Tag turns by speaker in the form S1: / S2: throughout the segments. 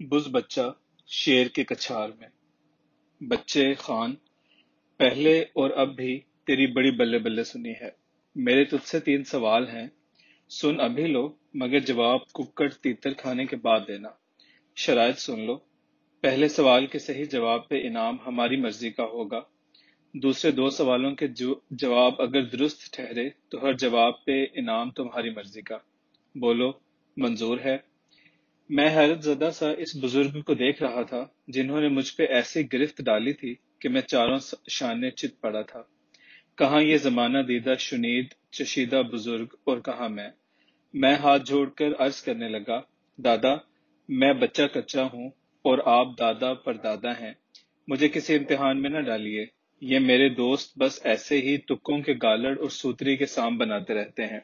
S1: بز بچہ شیر کے کچھار میں۔ بچے خان، پہلے اور اب بھی تیری بڑی بلے بلے سنی ہے۔ میرے تجھ سے 3 سوال ہیں، سن ابھی لو، مگر جواب ککڑ تیتر کھانے کے بعد دینا۔ شرائط سن لو۔ پہلے سوال کے صحیح جواب پہ انعام ہماری مرضی کا ہوگا۔ دوسرے 2 سوالوں کے جواب اگر درست ٹھہرے تو ہر جواب پہ انعام تمہاری مرضی کا۔ بولو، منظور ہے؟ میں حیرت زدہ سا اس بزرگ کو دیکھ رہا تھا جنہوں نے مجھ پہ ایسی گرفت ڈالی تھی کہ میں چاروں شانے چت پڑا تھا۔ کہاں یہ زمانہ دیدہ شنید چشیدہ بزرگ اور کہاں میں ہاتھ جوڑ کر عرض کرنے لگا، دادا، میں بچہ کچا ہوں اور آپ دادا پر دادا ہیں، مجھے کسی امتحان میں نہ ڈالیے۔ یہ میرے دوست بس ایسے ہی تکوں کے گالڑ اور سوتری کے سام بناتے رہتے ہیں۔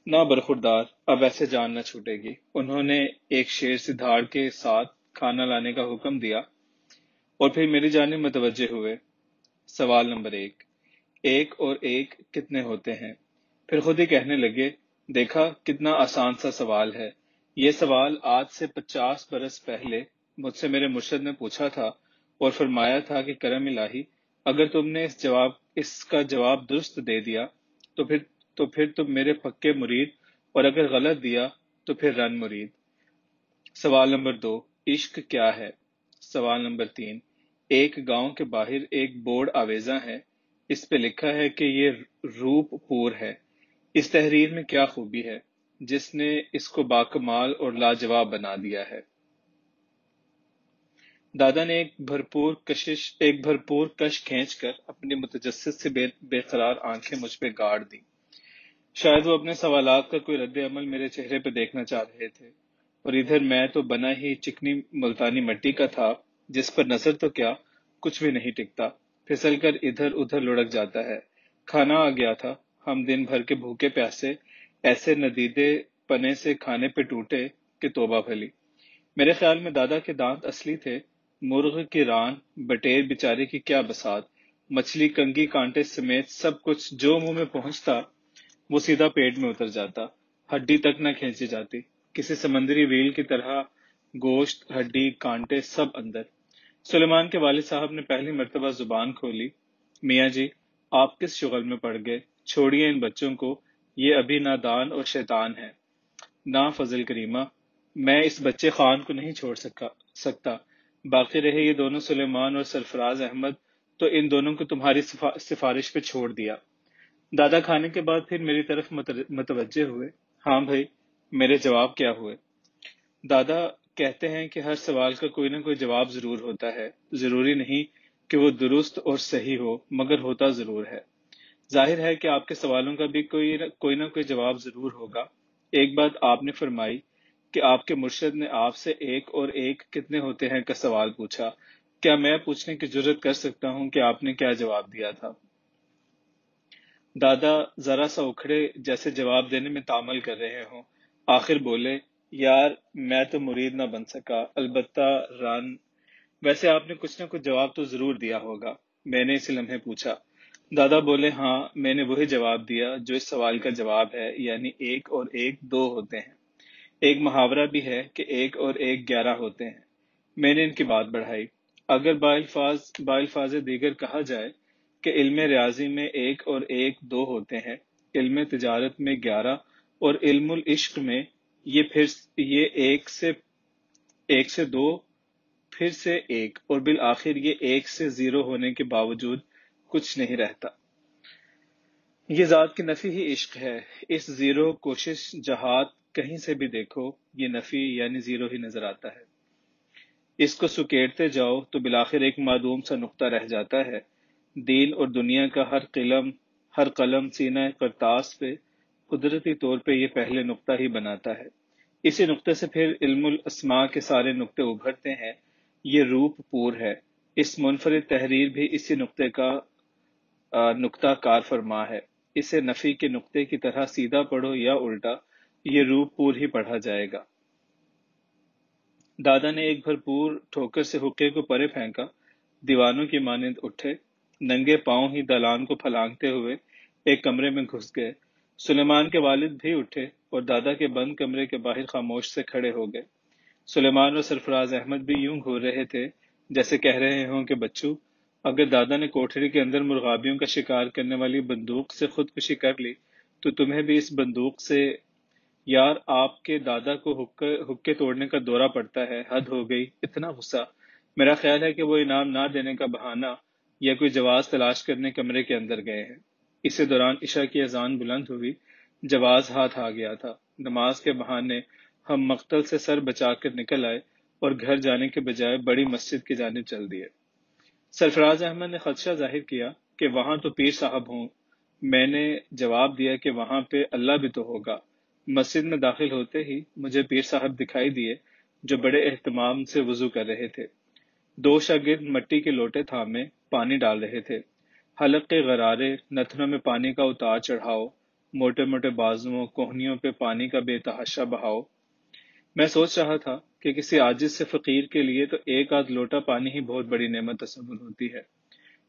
S1: نہ برخوردار، اب ایسے جان نہ چھوٹے گی۔ انہوں نے ایک شیر سے دھاڑ کے ساتھ کھانا لانے کا حکم دیا اور پھر میری جانب متوجہ ہوئے۔ سوال نمبر 1، 1 اور 1 کتنے ہوتے ہیں؟ پھر خود ہی کہنے لگے، دیکھا کتنا آسان سا سوال ہے۔ یہ سوال آج سے 50 برس پہلے مجھ سے میرے مرشد نے پوچھا تھا اور فرمایا تھا کہ کرم الہی، اگر تم نے اس کا جواب درست دے دیا تو پھر تم میرے پکے مرید، اور اگر غلط دیا تو پھر رن مرید۔ سوال نمبر 2، عشق کیا ہے؟ سوال نمبر 3، ایک گاؤں کے باہر ایک بورڈ آویزاں ہے، اس پہ لکھا ہے کہ یہ روپ پور ہے۔ اس تحریر میں کیا خوبی ہے جس نے اس کو باکمال اور لاجواب بنا دیا ہے؟ دادا نے ایک بھرپور کش کھینچ کر اپنی متجسس سے بے قرار آنکھیں مجھ پہ گاڑ دی۔ شاید وہ اپنے سوالات کا کوئی رد عمل میرے چہرے پہ دیکھنا چاہ رہے تھے، اور ادھر میں تو بنا ہی چکنی ملتانی مٹی کا تھا جس پر نظر تو کیا کچھ بھی نہیں ٹکتا، پھسل کر ادھر ادھر لڑک جاتا ہے۔ کھانا آ گیا تھا، ہم دن بھر کے بھوکے پیاسے ایسے ندیدے پنے سے کھانے پہ ٹوٹے کہ توبہ بھلی۔ میرے خیال میں دادا کے دانت اصلی تھے، مرغ کی ران، بٹیر بیچارے کی کیا بساط، مچھلی، کنگھی، کانٹے سمیت سب کچھ جو منہ میں پہنچتا وہ سیدھا پیٹ میں اتر جاتا، ہڈی تک نہ کھینچی جاتی، کسی سمندری ریل کی طرح گوشت، ہڈی، کانٹے سب اندر۔ سلیمان کے والد صاحب نے پہلی مرتبہ زبان کھولی، میاں جی، آپ کس شغل میں پڑ گئے؟ چھوڑیے ان بچوں کو، یہ ابھی نادان اور شیطان ہیں۔ نہ فضل کریمہ، میں اس بچے خان کو نہیں چھوڑ سکتا۔ باقی رہے یہ دونوں سلیمان اور سرفراز احمد، تو ان دونوں کو تمہاری سفارش پہ چھوڑ دیا۔ دادا کھانے کے بعد پھر میری طرف متوجہ ہوئے۔ ہاں بھائی، میرے جواب کیا ہوئے؟ دادا کہتے ہیں کہ ہر سوال کا کوئی نہ کوئی جواب ضرور ہوتا ہے، ضروری نہیں کہ وہ درست اور صحیح ہو، مگر ہوتا ضرور ہے۔ ظاہر ہے کہ آپ کے سوالوں کا بھی کوئی نہ کوئی جواب ضرور ہوگا۔ ایک بات آپ نے فرمائی کہ آپ کے مرشد نے آپ سے 1 اور 1 کتنے ہوتے ہیں کا سوال پوچھا۔ کیا میں پوچھنے کی جرت کر سکتا ہوں کہ آپ نے کیا جواب دیا تھا؟ دادا ذرا سا اکھڑے جیسے جواب دینے میں تعمل کر رہے ہوں، آخر بولے، یار میں تو مرید نہ بن سکا، البتہ رن۔ ویسے آپ نے کچھ نہ کچھ جواب تو ضرور دیا ہوگا، میں نے اسی لمحے پوچھا۔ دادا بولے، ہاں میں نے وہی جواب دیا جو اس سوال کا جواب ہے، یعنی 1 اور 1 2 ہوتے ہیں۔ ایک محاورہ بھی ہے کہ 1 اور 1 11 ہوتے ہیں۔ میں نے ان کی بات بڑھائی، اگر بالفاظ دیگر کہا جائے کہ علم ریاضی میں 1 اور 1 2 ہوتے ہیں، علم تجارت میں 11، اور علم العشق میں یہ 1 سے 2، پھر سے 1، اور بالآخر یہ 1 سے 0 ہونے کے باوجود کچھ نہیں رہتا۔ یہ ذات کی نفی ہی عشق ہے۔ اس زیرو کوشش جہاد کہیں سے بھی دیکھو، یہ نفی یعنی زیرو ہی نظر آتا ہے۔ اس کو سکیڑتے جاؤ تو بالآخر ایک معدوم سا نقطہ رہ جاتا ہے۔ دین اور دنیا کا ہر قلم سینہ کرتاس پہ قدرتی طور پہ یہ پہلے نقطہ ہی بناتا ہے۔ اسی نقطے سے پھر علم الاسماء کے سارے نقطے ابھرتے ہیں۔ یہ روپ پور ہے۔ اس منفرد تحریر بھی اسی نقطے کا نقطہ کار فرما ہے۔ اسے نفی کے نقطے کی طرح سیدھا پڑھو یا الٹا، یہ روپ پور ہی پڑھا جائے گا۔ دادا نے ایک بھرپور ٹھوکر سے حقے کو پرے پھینکا، دیوانوں کی مانند اٹھے، ننگے پاؤں ہی دالان کو پھلانگتے ہوئے ایک کمرے میں گھس گئے۔ سلیمان کے والد بھی اٹھے اور دادا کے بند کمرے کے باہر خاموش سے کھڑے ہو گئے۔ سلیمان اور سرفراز احمد بھی یوں گھور رہے تھے جیسے کہہ رہے ہوں کہ بچوں، اگر دادا نے کوٹھری کے اندر مرغابیوں کا شکار کرنے والی بندوق سے خودکشی کر لی تو تمہیں بھی اس بندوق سے۔ یار آپ کے دادا کو حکے توڑنے کا دورہ پڑتا ہے، حد ہو گئی، اتنا غصہ۔ میرا خیال ہے کہ وہ انعام نہ دینے کا بہانہ یا کوئی جواز تلاش کرنے کمرے کے اندر گئے ہیں۔ اسی دوران عشاء کی اذان بلند ہوئی، جواز ہاتھ آ گیا تھا۔ نماز کے بہانے ہم مقتل سے سر بچا کر نکل آئے اور گھر جانے کے بجائے بڑی مسجد کی جانب چل دیے۔ سرفراز احمد نے خدشہ ظاہر کیا کہ وہاں تو پیر صاحب ہوں۔ میں نے جواب دیا کہ وہاں پہ اللہ بھی تو ہوگا۔ مسجد میں داخل ہوتے ہی مجھے پیر صاحب دکھائی دیے جو بڑے اہتمام سے وضو کر رہے تھے۔ دو شاگرد مٹی کے لوٹے تھامے پانی ڈال رہے تھے۔ حلق کے غرارے، نتنوں میں پانی کا اتار چڑھاؤ، موٹے موٹے بازوؤں کوہنیوں پہ پانی کا بے تحاشا بہاؤ۔ میں سوچ رہا تھا کہ کسی عاجز سے فقیر کے لیے تو ایک آدھ لوٹا پانی ہی بہت بڑی نعمت تصور ہوتی ہے۔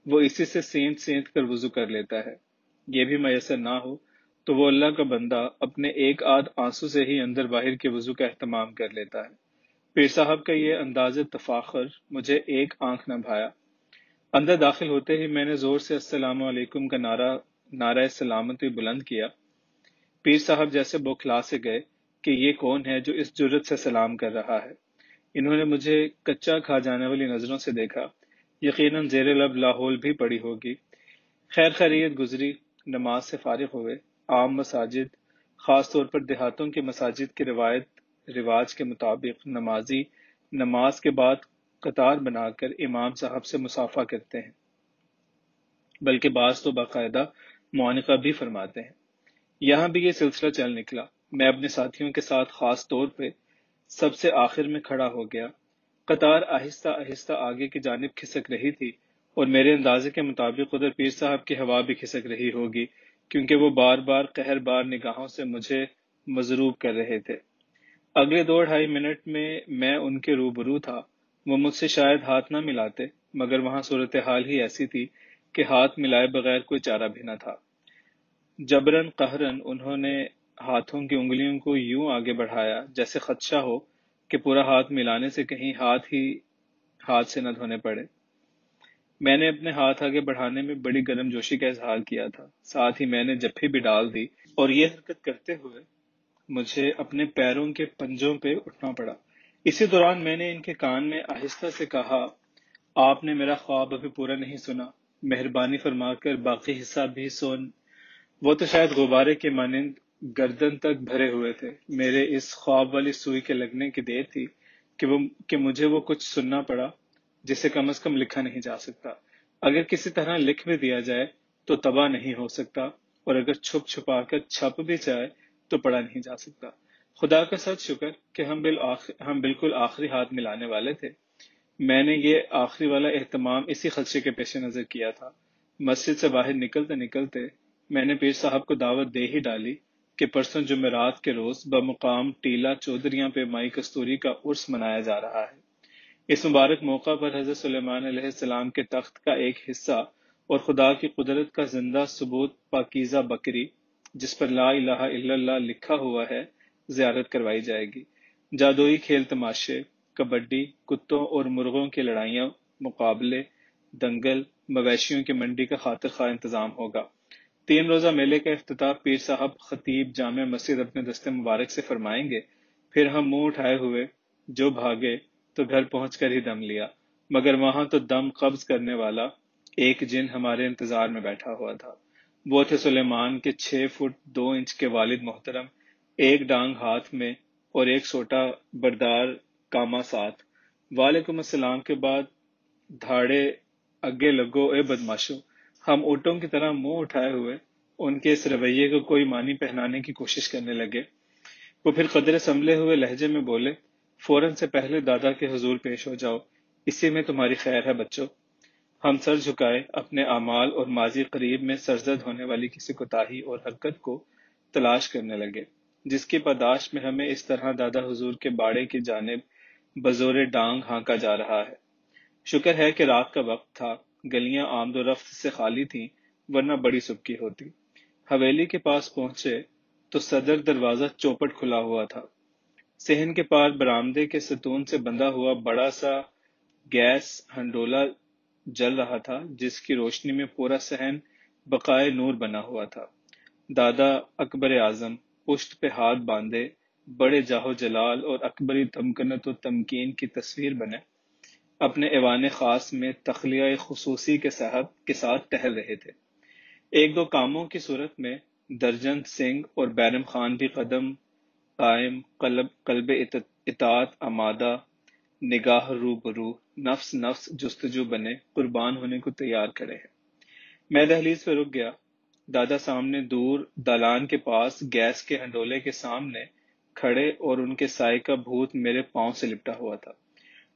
S1: وہ اسی سے سینت سینت کر وضو کر لیتا ہے۔ یہ بھی میسر نہ ہو تو وہ اللہ کا بندہ اپنے ایک آدھ آنسو سے ہی اندر باہر کے وضو کا اہتمام کر لیتا ہے۔ پیر صاحب کا یہ انداز تفاخر مجھے ایک آنکھ نہ بھایا۔ اندر داخل ہوتے ہی میں نے زور سے السلام علیکم کا نعرہ سلامتی بلند کیا۔ پیر صاحب جیسے بوکھلا سے گئے کہ یہ کون ہے جو اس جرت سے سلام کر رہا ہے۔ انہوں نے مجھے کچا کھا جانے والی نظروں سے دیکھا، یقیناً زیر لب لاحول بھی پڑی ہوگی۔ خیر خیریت گزری، نماز سے فارغ ہوئے۔ عام مساجد، خاص طور پر دیہاتوں کی مساجد کے رواج کے مطابق نمازی نماز کے بعد قطار بنا کر امام صاحب سے مصافحہ کرتے ہیں، بلکہ بعض تو باقاعدہ معانقہ بھی فرماتے ہیں۔ یہاں بھی یہ سلسلہ چل نکلا۔ میں اپنے ساتھیوں کے ساتھ خاص طور پہ سب سے آخر میں کھڑا ہو گیا۔ قطار آہستہ آہستہ آگے کی جانب کھسک رہی تھی اور میرے اندازے کے مطابق ادھر پیر صاحب کی ہوا بھی کھسک رہی ہوگی، کیونکہ وہ بار بار قہر بار نگاہوں سے مجھے مضروب کر رہے تھے۔ اگلے 2-2.5 منٹ میں ان کے روبرو تھا۔ وہ مجھ سے شاید ہاتھ نہ ملاتے، مگر وہاں صورتحال ہی ایسی تھی کہ ہاتھ ملائے بغیر کوئی چارہ بھی نہ تھا۔ جبرن قہرن انہوں نے ہاتھوں کی انگلیوں کو یوں آگے بڑھایا جیسے خدشہ ہو کہ پورا ہاتھ ملانے سے کہیں ہاتھ سے نہ دھونے پڑے۔ میں نے اپنے ہاتھ آگے بڑھانے میں بڑی گرم جوشی کا اظہار کیا تھا، ساتھ ہی میں نے جپھی بھی ڈال دی، اور یہ حرکت کرتے ہوئے مجھے اپنے پیروں کے پنجوں پہ اٹھنا پڑا۔ اسی دوران میں نے ان کے کان میں آہستہ سے کہا، آپ نے میرا خواب ابھی پورا نہیں سنا، مہربانی فرما کر باقی حصہ بھی سن۔ وہ تو شاید غبارے کے مانند گردن تک بھرے ہوئے تھے۔ میرے اس خواب والی سوئی کے لگنے کی دیر تھی کہ مجھے وہ کچھ سننا پڑا جسے کم از کم لکھا نہیں جا سکتا۔ اگر کسی طرح لکھ بھی دیا جائے تو طبع نہیں ہو سکتا، اور اگر چھپ چھپا کر چھپ بھی جائے تو پڑھا نہیں جا سکتا۔ خدا کا سچ شکر کہ ہم بالکل آخری ہاتھ ملانے والے تھے۔ میں نے یہ آخری والا اہتمام اسی خدشے کے پیش نظر کیا تھا۔ مسجد سے باہر نکلتے نکلتے میں نے پیر صاحب کو دعوت دے ہی ڈالی کہ پرسوں جمعرات کے روز بمقام ٹیلہ چودھریاں پہ مائی کستوری کا عرس منایا جا رہا ہے۔ اس مبارک موقع پر حضرت سلیمان علیہ السلام کے تخت کا ایک حصہ اور خدا کی قدرت کا زندہ ثبوت پاکیزہ بکری جس پر لا الہ الا اللہ لکھا ہوا ہے زیارت کروائی جائے گی۔ جادوئی کھیل تماشے، کبڈی، کتوں اور مرغوں کی لڑائیاں، مقابلے، دنگل، مویشیوں کی منڈی کا خاطر خواہ انتظام ہوگا۔ 3 روزہ میلے کا افتتاح پیر صاحب خطیب جامع مسجد اپنے دستے مبارک سے فرمائیں گے۔ پھر ہم منہ اٹھائے ہوئے جو بھاگے تو گھر پہنچ کر ہی دم لیا، مگر وہاں تو دم قبض کرنے والا ایک جن ہمارے انتظار میں بیٹھا ہوا تھا۔ وہ تھے سلیمان کے 6 فٹ 2 انچ کے والد محترم، ایک ڈانگ ہاتھ میں اور ایک سوٹا بردار کاما ساتھ۔ وعلیکم السلام کے بعد دھاڑے اگے لگو اے بدماشو۔ ہم اونٹوں کی طرح منہ اٹھائے ہوئے ان کے اس رویے کو کوئی معنی پہنانے کی کوشش کرنے لگے۔ وہ پھر قدرے سنبھلے ہوئے لہجے میں بولے، فوراً سے پہلے دادا کے حضور پیش ہو جاؤ، اسی میں تمہاری خیر ہے بچوں۔ ہم سر جھکائے اپنے اعمال اور ماضی قریب میں سرزد ہونے والی کسی کوتاہی اور حرکت کو تلاش کرنے لگے جس کی پاداش میں ہمیں اس طرح دادا حضور کے باڑے کی جانب بزور ڈانگ ہانکا جا رہا ہے۔ شکر ہے کہ رات کا وقت تھا، گلیاں آمد و رفت سے خالی تھیں، ورنہ بڑی سبکی ہوتی۔ حویلی کے پاس پہنچے تو صدر دروازہ چوپٹ کھلا ہوا تھا۔ صحن کے پار برآمدے کے ستون سے بندھا ہوا بڑا سا گیس ہنڈولہ جل رہا تھا، جس کی روشنی میں پورا صحن بقائے نور بنا ہوا تھا۔ دادا اکبر اعظم پشت پہ ہاتھ باندھے بڑے جاہو جلال اور اکبری تمکنت و تمکین کی تصویر بنے اپنے ایوان خاص میں تخلیہ خصوصی کے ساتھ ٹہل رہے تھے۔ ایک دو کاموں کی صورت میں درجن سنگھ اور بیرم خان بھی قدم قائم، قلب اطاعت آمادہ، نگاہ روبرو، نفس نفس جستجو بنے قربان ہونے کو تیار کھڑے ہیں۔ میں دہلیز پہ رک گیا۔ دادا سامنے دور دالان کے پاس گیس کے ہنڈولے کے سامنے کھڑے اور ان کے سائے کا بھوت میرے پاؤں سے لپٹا ہوا تھا۔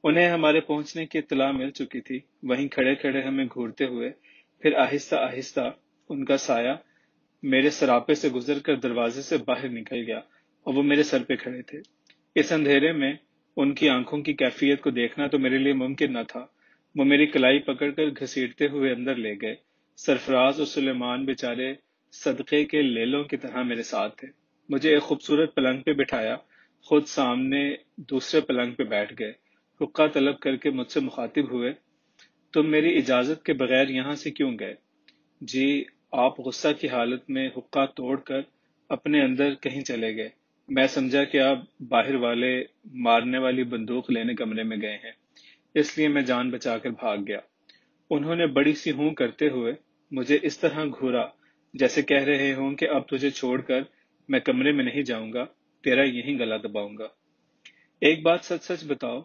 S1: انہیں ہمارے پہنچنے کی اطلاع مل چکی تھی۔ وہیں کھڑے کھڑے ہمیں گھورتے ہوئے پھر آہستہ آہستہ ان کا سایہ میرے سراپے سے گزر کر دروازے سے باہر نکل گیا اور وہ میرے سر پہ کھڑے تھے۔ اس اندھیرے میں ان کی آنکھوں کی کیفیت کو دیکھنا تو میرے لیے ممکن نہ تھا۔ وہ میری کلائی پکڑ کر گھسیٹتے ہوئے اندر لے گئے۔ سرفراز اور سلیمان بیچارے صدقے کے لیلوں کی طرح میرے ساتھ تھے۔ مجھے ایک خوبصورت پلنگ پہ بٹھایا، خود سامنے دوسرے پلنگ پہ بیٹھ گئے۔ حقہ طلب کر کے مجھ سے مخاطب ہوئے، تم میری اجازت کے بغیر یہاں سے کیوں گئے؟ جی، آپ غصہ کی حالت میں حقہ توڑ کر اپنے اندر کہیں چلے گئے۔ میں سمجھا کہ آپ باہر والے مارنے والی بندوق لینے کمرے میں گئے ہیں، اس لیے میں جان بچا کر بھاگ گیا۔ انہوں نے بڑی سی ہوں کرتے ہوئے مجھے اس طرح گھورا جیسے کہہ رہے ہوں کہ اب تجھے چھوڑ کر میں کمرے میں نہیں جاؤں گا، تیرا یہیں گلا دباؤں گا۔ ایک بات سچ سچ بتاؤ،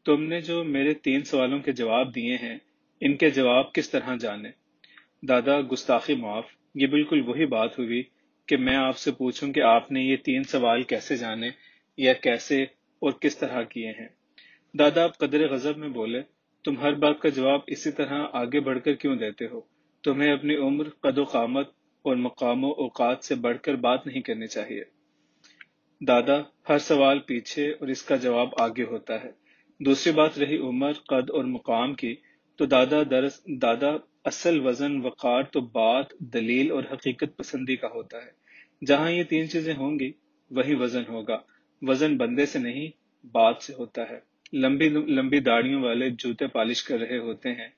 S1: تم نے جو میرے 3 سوالوں کے جواب دیے ہیں، ان کے جواب کس طرح جانے؟ دادا گستاخی معاف، یہ بالکل وہی بات ہوئی کہ میں آپ سے پوچھوں کہ آپ نے یہ 3 سوال کیسے جانے یا کیسے اور کس طرح کیے ہیں۔ دادا اب قدر غضب میں بولے، تم ہر بات کا جواب اسی طرح آگے بڑھ کر کیوں دیتے ہو؟ تمہیں اپنی عمر، قد و قامت اور مقام و اوقات سے بڑھ کر بات نہیں کرنی چاہیے۔ دادا، ہر سوال پیچھے اور اس کا جواب آگے ہوتا ہے۔ دوسری بات رہی عمر، قد اور مقام کی، تو دادا اصل وزن وقار تو بات، دلیل اور حقیقت پسندی کا ہوتا ہے۔ جہاں یہ 3 چیزیں ہوں گی وہیں وزن ہوگا۔ وزن بندے سے نہیں، بات سے ہوتا ہے۔ لمبی لمبی داڑھیوں والے جوتے پالش کر رہے ہوتے ہیں،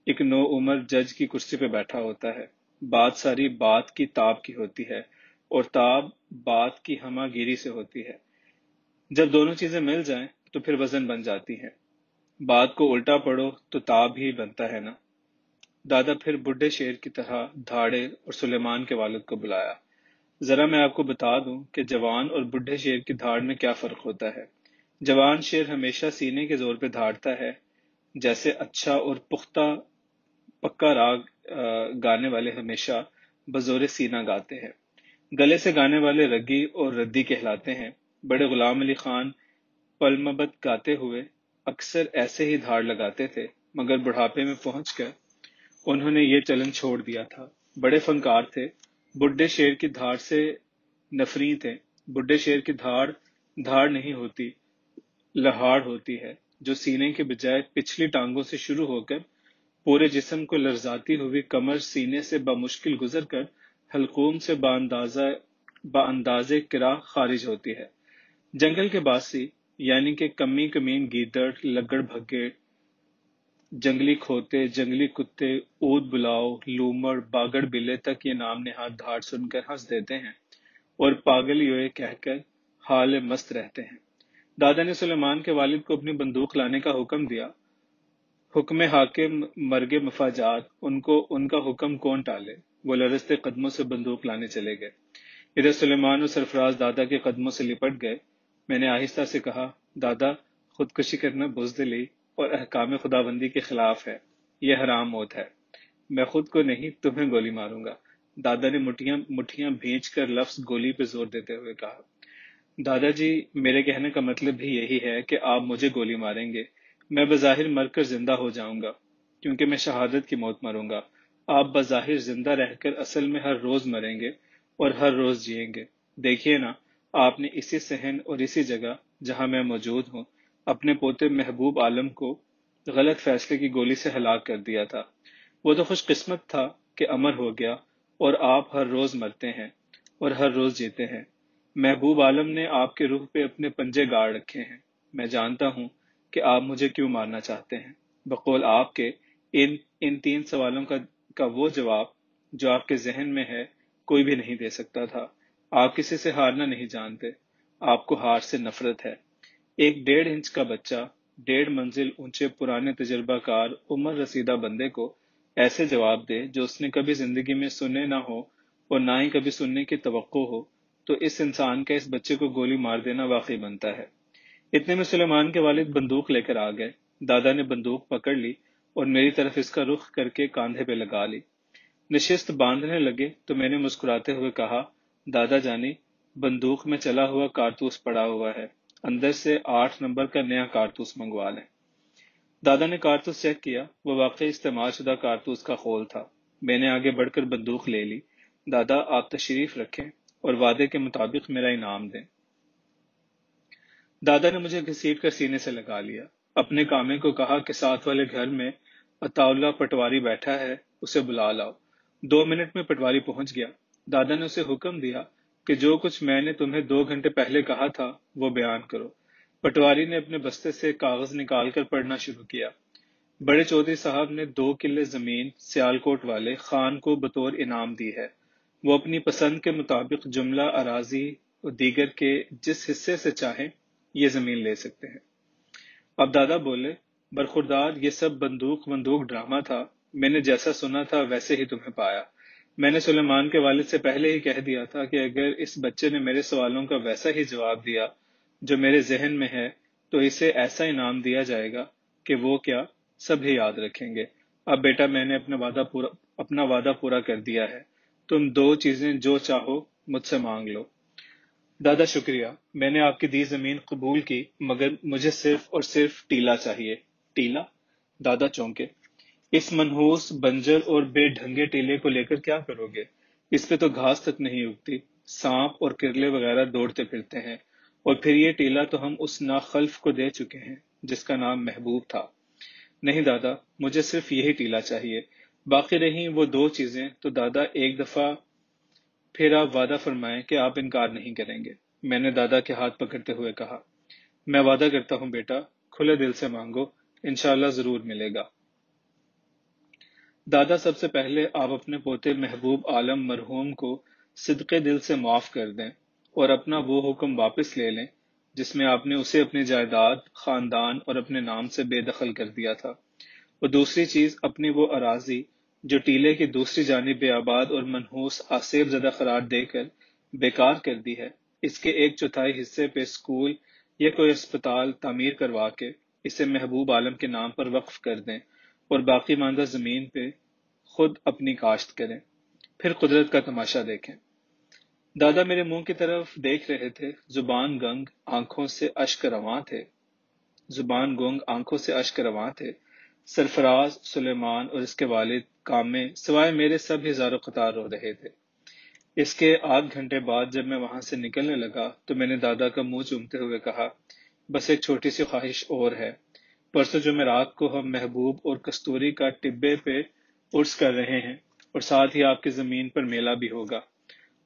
S1: ایک نو عمر جج کی کرسی پہ بیٹھا ہوتا ہے۔ بات ساری بات کی تاب کی ہوتی ہے اور تاب بات کی ہمہ گیری سے ہوتی ہے۔ جب دونوں چیزیں مل جائیں تو پھر وزن بن جاتی ہیں۔ بات کو الٹا پڑھو تو تاب ہی بنتا ہے نا۔ دادا پھر بڈھے شیر کی طرح دھاڑے اور سلیمان کے والد کو بلایا۔ ذرا میں آپ کو بتا دوں کہ جوان اور بڈھے شیر کی دھاڑ میں کیا فرق ہوتا ہے۔ جوان شیر ہمیشہ سینے کے زور پہ دھاڑتا ہے، جیسے اچھا اور پکا راگ گانے والے ہمیشہ بزور سینہ گاتے ہیں۔ گلے سے گانے والے رگی اور ردی کہلاتے ہیں۔ بڑے غلام علی خان پلمبت گاتے ہوئے اکثر ایسے ہی دھاڑ لگاتے تھے، مگر بڑھاپے میں پہنچ کر انہوں نے یہ چلن چھوڑ دیا تھا۔ بڑے فنکار تھے، بڈھے شیر کی دھاڑ سے نفری تھے۔ بڈھے شیر کی دھاڑ نہیں ہوتی، لہاڑ ہوتی ہے، جو سینے کے بجائے پچھلی ٹانگوں سے شروع ہو کر پورے جسم کو لرزاتی ہوئی کمر سینے سے بمشکل گزر کر حلقوم سے باندازے کرا خارج ہوتی ہے۔ جنگل کے باسی یعنی کہ کمی کمین گیدڑ، لگڑ بھگے، جنگلی کھوتے، جنگلی کتے، اود بلاؤ، لومڑ، باگڑ بلے تک یہ نام نہاد دھاڑ سن کر ہنس دیتے ہیں اور پاگل یوئے کہہ کر حال مست رہتے ہیں۔ دادا نے سلیمان کے والد کو اپنی بندوق لانے کا حکم دیا۔ حکم حاکم مرگ مفاجات، ان کا حکم کون ٹالے؟ وہ لرزتے قدموں سے بندوق لانے چلے گئے۔ ادھر سلیمان اور سرفراز دادا کے قدموں سے لپٹ گئے۔ میں نے آہستہ سے کہا، دادا، خودکشی کرنا بزدلی اور احکام خداوندی کے خلاف ہے، یہ حرام موت ہے۔ میں خود کو نہیں، تمہیں گولی ماروں گا۔ دادا نے مٹھیاں بھینچ کر لفظ گولی پہ زور دیتے ہوئے کہا۔ دادا جی، میرے کہنے کا مطلب بھی یہی ہے کہ آپ مجھے گولی ماریں گے، میں بظاہر مر کر زندہ ہو جاؤں گا، کیونکہ میں شہادت کی موت مروں گا۔ آپ بظاہر زندہ رہ کر اصل میں ہر روز مریں گے اور ہر روز جئیں گے۔ دیکھیے نا، آپ نے اسی صحن اور اسی جگہ جہاں میں موجود ہوں اپنے پوتے محبوب عالم کو غلط فیصلے کی گولی سے ہلاک کر دیا تھا۔ وہ تو خوش قسمت تھا کہ امر ہو گیا، اور آپ ہر روز مرتے ہیں اور ہر روز جیتے ہیں۔ محبوب عالم نے آپ کے روح پہ اپنے پنجے گاڑ رکھے ہیں۔ میں جانتا ہوں کہ آپ مجھے کیوں مارنا چاہتے ہیں۔ بقول آپ کے ان 3 سوالوں کا وہ جواب جو آپ کے ذہن میں ہے کوئی بھی نہیں دے سکتا تھا۔ آپ کسی سے ہارنا نہیں جانتے، آپ کو ہار سے نفرت ہے۔ ایک 1.5 انچ کا بچہ 1.5 منزل اونچے پرانے تجربہ کار عمر رسیدہ بندے کو ایسے جواب دے جو اس نے کبھی زندگی میں سنے نہ ہو اور نہ ہی کبھی سننے کی توقع ہو، تو اس انسان کا اس بچے کو گولی مار دینا واقعی بنتا ہے۔ اتنے میں سلیمان کے والد بندوق لے کر آ گئے۔ دادا نے بندوق پکڑ لی اور میری طرف اس کا رخ کر کے کاندھے پہ لگا لی۔ نشست باندھنے لگے تو میں نے مسکراتے ہوئے کہا، دادا جانی، بندوق میں چلا ہوا کارتوس پڑا ہوا ہے، اندر سے 8 نمبر کا نیا کارتوس منگوا لیں۔ دادا نے کارتوس چیک کیا، وہ واقعی استعمال شدہ کارتوس کا خول تھا۔ میں نے آگے بڑھ کر بندوق لے لی۔ دادا آپ تشریف رکھیں اور وعدے کے مطابق میرا انعام دیں۔ دادا نے مجھے گھسیٹ کر سینے سے لگا لیا۔ اپنے کامے کو کہا کہ ساتھ والے گھر میں اطاولہ پٹواری بیٹھا ہے، اسے بلا لاؤ۔ 2 منٹ میں پٹواری پہنچ گیا۔ دادا نے اسے حکم دیا کہ جو کچھ میں نے تمہیں 2 گھنٹے پہلے کہا تھا وہ بیان کرو۔ پٹواری نے اپنے بستے سے کاغذ نکال کر پڑھنا شروع کیا۔ بڑے چودھری صاحب نے 2 کلے زمین سیالکوٹ والے خان کو بطور انعام دی ہے۔ وہ اپنی پسند کے مطابق جملہ اراضی اور دیگر کے جس حصے سے چاہیں یہ زمین لے سکتے ہیں۔ اب دادا بولے، برخوردار، یہ سب بندوق ڈرامہ تھا۔ میں نے جیسا سنا تھا ویسے ہی تمہیں پایا۔ میں نے سلیمان کے والد سے پہلے ہی کہہ دیا تھا کہ اگر اس بچے نے میرے سوالوں کا ویسا ہی جواب دیا جو میرے ذہن میں ہے تو اسے ایسا انعام دیا جائے گا کہ وہ کیا سب ہی یاد رکھیں گے۔ اب بیٹا، میں نے اپنا وعدہ پورا کر دیا ہے۔ تم 2 چیزیں جو چاہو مجھ سے مانگ لو۔ دادا شکریہ، میں نے آپ کی دی زمین قبول کی، مگر مجھے صرف اور صرف ٹیلا چاہیے۔ ٹیلا؟ دادا چونکے۔ اس منحوس بنجر اور بے ڈھنگے ٹیلے کو لے کر کیا کرو گے؟ اس پہ تو گھاس تک نہیں اگتی، سانپ اور کرلے وغیرہ دوڑتے پھرتے ہیں، اور پھر یہ ٹیلا تو ہم اس ناخلف کو دے چکے ہیں جس کا نام محبوب تھا۔ نہیں دادا، مجھے صرف یہی ٹیلا چاہیے۔ باقی رہیں وہ 2 چیزیں تو دادا ایک دفعہ پھر آپ وعدہ فرمائیں کہ آپ انکار نہیں کریں گے۔ میں نے دادا کے ہاتھ پکڑتے ہوئے کہا، میں وعدہ کرتا ہوں بیٹا، کھلے دل سے مانگو، انشاءاللہ ضرور ملے گا۔ دادا، سب سے پہلے آپ اپنے پوتے محبوب عالم مرحوم کو صدقے دل سے معاف کر دیں اور اپنا وہ حکم واپس لے لیں جس میں آپ نے اسے اپنی جائیداد، خاندان اور اپنے نام سے بے دخل کر دیا تھا۔ اور دوسری چیز، اپنی وہ اراضی جو ٹیلے کی دوسری جانب بے آباد اور منحوس آسیب زدہ قرار دے کر بیکار کر دی ہے، اس کے 1/4 حصے پہ اسکول یا کوئی اسپتال تعمیر کروا کے اسے محبوب عالم کے نام پر وقف کر دیں، اور باقی ماندہ زمین پہ خود اپنی کاشت کریں، پھر قدرت کا تماشا دیکھیں۔ دادا میرے منہ کی طرف دیکھ رہے تھے، زبان گنگ، آنکھوں سے اشک رواں تھے۔ سرفراز، سلیمان اور اس کے والد کامے سوائے میرے سب ہی زار و قطار رو رہے تھے۔ اس کے آدھ گھنٹے بعد جب میں وہاں سے نکلنے لگا تو میں نے دادا کا منہ چومتے ہوئے کہا، بس ایک چھوٹی سی خواہش اور ہے۔ پرسوں جمعرات کو ہم محبوب اور کستوری کا ٹبے پہ عرس کر رہے ہیں، اور ساتھ ہی آپ کی زمین پر میلہ بھی ہوگا۔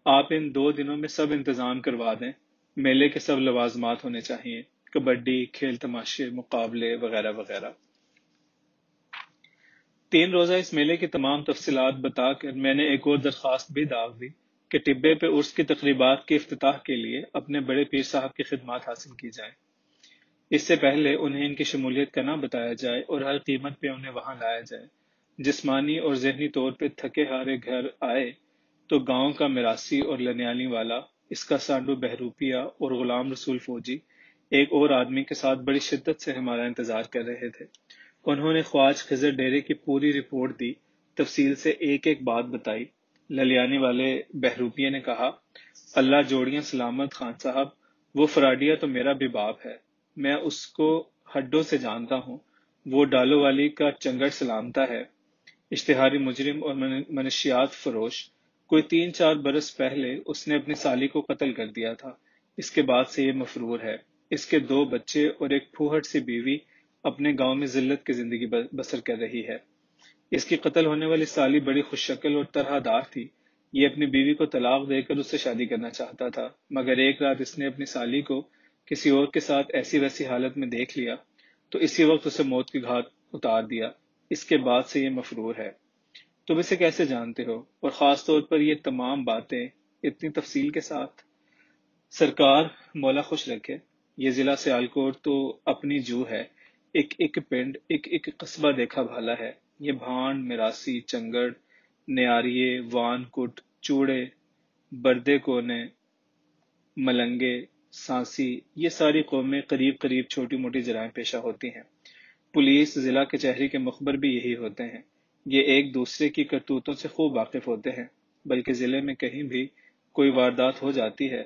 S1: آپ ان 2 دنوں میں سب انتظام کروا دیں۔ میلے کے سب لوازمات ہونے چاہیے، کبڈی، کھیل تماشے، مقابلے وغیرہ وغیرہ۔ 3 روزہ اس میلے کی تمام تفصیلات بتا کر میں نے ایک اور درخواست بھی داغ دی کہ ٹبے پہ عرس کی تقریبات کے افتتاح کے لیے اپنے بڑے پیر صاحب کی خدمات حاصل کی جائیں۔ اس سے پہلے انہیں ان کی شمولیت کا نہ بتایا جائے اور ہر قیمت پہ انہیں وہاں لایا جائے۔ جسمانی اور ذہنی طور پہ تھکے ہارے گھر آئے تو گاؤں کا میراثی اور لنیانی والا، اس کا سانڈو بہروپیہ اور غلام رسول فوجی ایک اور آدمی کے ساتھ بڑی شدت سے ہمارا انتظار کر رہے تھے۔ انہوں نے خواج خضر ڈیرے کی پوری رپورٹ دی، تفصیل سے ایک ایک بات بتائی۔ للیانی والے بہروپیے نے کہا، اللہ جوڑیاں سلامت خان صاحب، وہ فراڈیا تو میرا بھی باپ ہے، میں اس کو ہڈوں سے جانتا ہوں، وہ ڈالو والی کا چنگڑ سلامتا ہے، اشتہاری مجرم اور منشیات فروش۔ کوئی 3-4 برس پہلے اس نے اپنی سالی کو قتل کر دیا تھا، اس کے بعد سے یہ مفرور ہے۔ اس کے 2 بچے اور ایک پھوہٹ سی بیوی اپنے گاؤں میں ذلت کی زندگی بسر کر رہی ہے۔ اس کی قتل ہونے والی سالی بڑی خوش شکل اور طرح دار تھی، یہ اپنی بیوی کو طلاق دے کر اس سے شادی کرنا چاہتا تھا، مگر ایک رات اس نے اپنی سالی کو کسی اور کے ساتھ ایسی ویسی حالت میں دیکھ لیا تو اسی وقت اسے موت کی گھاٹ اتار دیا۔ اس کے بعد سے یہ مفرور ہے۔ تم اسے کیسے جانتے ہو، اور خاص طور پر یہ تمام باتیں اتنی تفصیل کے ساتھ؟ سرکار مولا خوش رکھے، یہ ضلع سیالکوٹ تو اپنی جو ہے، ایک ایک پنڈ، ایک ایک قصبہ دیکھا بھالا ہے۔ یہ بھانڈ، میراسی، چنگڑ، نیاریے، وان کٹ، چوڑے، بردے کونے، ملنگے، سانسی، یہ ساری قومیں قریب قریب چھوٹی موٹی جرائم پیشہ ہوتی ہیں۔ پولیس، ضلع کچہری کے مخبر بھی یہی ہوتے ہیں۔ یہ ایک دوسرے کی کرتوتوں سے خوب واقف ہوتے ہیں، بلکہ ضلع میں کہیں بھی کوئی واردات ہو جاتی ہے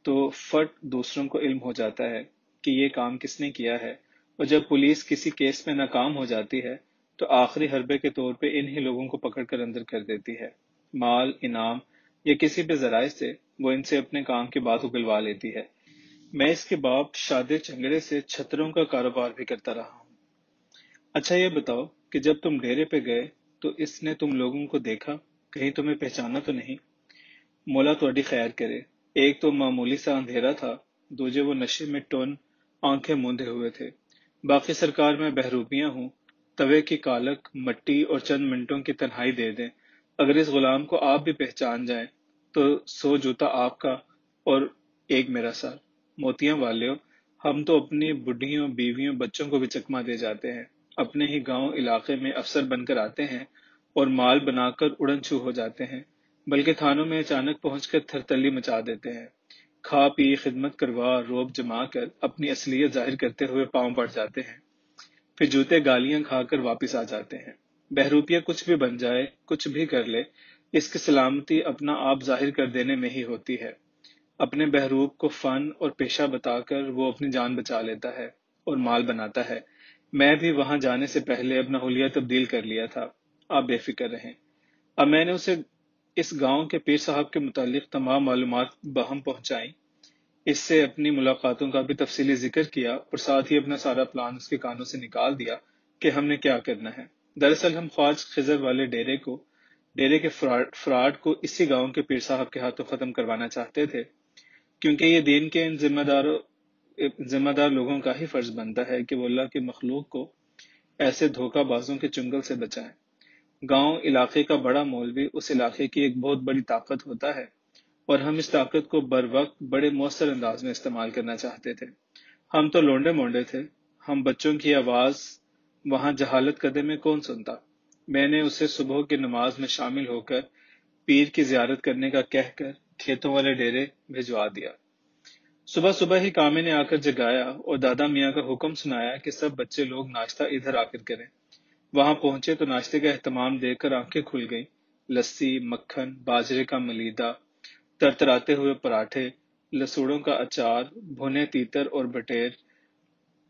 S1: تو فٹ دوسروں کو علم ہو جاتا ہے کہ یہ کام کس نے کیا ہے، اور جب پولیس کسی کیس میں ناکام ہو جاتی ہے تو آخری حربے کے طور پہ انہی لوگوں کو پکڑ کر اندر کر دیتی ہے۔ مال، انعام یا کسی بھی ذرائع سے وہ ان سے اپنے کام کی بات اگلوا لیتی ہے۔ میں اس کے باپ شادے چنگڑے سے چھتروں کا کاروبار بھی کرتا رہا ہوں۔ اچھا یہ بتاؤ کہ جب تم ڈیرے پہ گئے تو اس نے تم لوگوں کو دیکھا، کہیں تمہیں پہچانا تو نہیں؟ مولا تہاڈی خیر کرے، ایک تو معمولی سا اندھیرا تھا، دوجے وہ نشے میں ٹون آنکھیں موندے ہوئے تھے۔ باقی سرکار میں بہروپیاں ہوں، توے کی کالک، مٹی اور چند منٹوں کی تنہائی دے دیں، اگر اس غلام کو آپ بھی پہچان جائیں تو 100 جوتا آپ کا اور ایک میرا سر۔ موتیاں والیو، ہم تو اپنی بڈھیوں، بیویوں، بچوں کو بھی چکما دے جاتے ہیں، اپنے ہی گاؤں علاقے میں افسر بن کر آتے ہیں اور مال بنا کر اڑن چھو ہو جاتے ہیں، بلکہ تھانوں میں اچانک پہنچ کر تھرتلی مچا دیتے ہیں، کھا پی خدمت کروا روب جما کر اپنی اصلیت ظاہر کرتے ہوئے پاؤں پڑ جاتے ہیں، پھر جوتے گالیاں کھا کر واپس آ جاتے ہیں۔ بہروپیہ کچھ بھی بن جائے، کچھ بھی کر لے، اس کی سلامتی اپنا آپ ظاہر کر دینے میں ہی ہوتی ہے۔ اپنے بہروپ کو فن اور پیشہ بتا کر وہ اپنی جان بچا لیتا ہے اور مال بناتا ہے۔ میں بھی وہاں جانے سے پہلے اپنا حلیہ تبدیل کر لیا تھا، آپ بے فکر رہیں۔ اب میں نے اسے اس گاؤں کے پیر صاحب کے متعلق تمام معلومات بہم پہنچائیں، اس سے اپنی ملاقاتوں کا بھی تفصیلی ذکر کیا اور ساتھ ہی اپنا سارا پلان اس کے کانوں سے نکال دیا کہ ہم نے کیا کرنا ہے۔ دراصل ہم خواج خضر والے ڈیرے کے فراڈ کو اسی گاؤں کے پیر صاحب کے ہاتھوں ختم کروانا چاہتے تھے، کیونکہ یہ دین کے ان ذمہ دار لوگوں کا ہی فرض بنتا ہے کہ وہ اللہ کی مخلوق کو ایسے دھوکہ بازوں کے چنگل سے بچائیں۔ گاؤں علاقے کا بڑا مولوی اس علاقے کی ایک بہت بڑی طاقت ہوتا ہے، اور ہم اس طاقت کو بر وقت بڑے مؤثر انداز میں استعمال کرنا چاہتے تھے۔ ہم تو لونڈے مونڈے تھے، ہم بچوں کی آواز وہاں جہالت کدے میں کون سنتا؟ میں نے اسے صبح کی نماز میں شامل ہو کر پیر کی زیارت کرنے کا کہہ کر کھیتوں والے ڈیرے بھجوا دیا۔ صبح صبح ہی کامے نے آ کر جگایا اور دادا میاں کا حکم سنایا کہ سب بچے لوگ ناشتہ ادھر آ کر کریں۔ وہاں پہنچے تو ناشتے کا اہتمام دیکھ کر آنکھیں کھل گئیں۔ لسی، مکھن، باجرے کا ملیدہ، ترتراتے ہوئے پراٹھے، لسوڑوں کا اچار، بھنے تیتر اور بٹیر،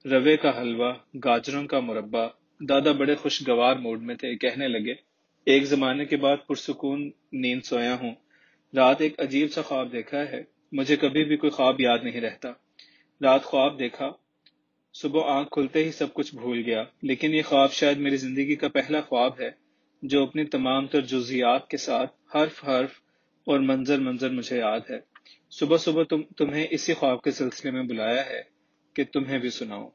S1: روے کا حلوہ، گاجروں کا مربع۔ دادا بڑے خوشگوار موڈ میں تھے، کہنے لگے، ایک زمانے کے بعد پرسکون نیند سویا ہوں۔ رات ایک عجیب سا خواب دیکھا ہے، مجھے کبھی بھی کوئی خواب یاد نہیں رہتا۔ رات خواب دیکھا، صبح آنکھ کھلتے ہی سب کچھ بھول گیا، لیکن یہ خواب شاید میری زندگی کا پہلا خواب ہے جو اپنی تمام تر جزیات کے ساتھ حرف حرف اور منظر منظر مجھے یاد ہے۔ صبح صبح تمہیں اسی خواب کے سلسلے میں بلایا ہے کہ تمہیں بھی سناؤں۔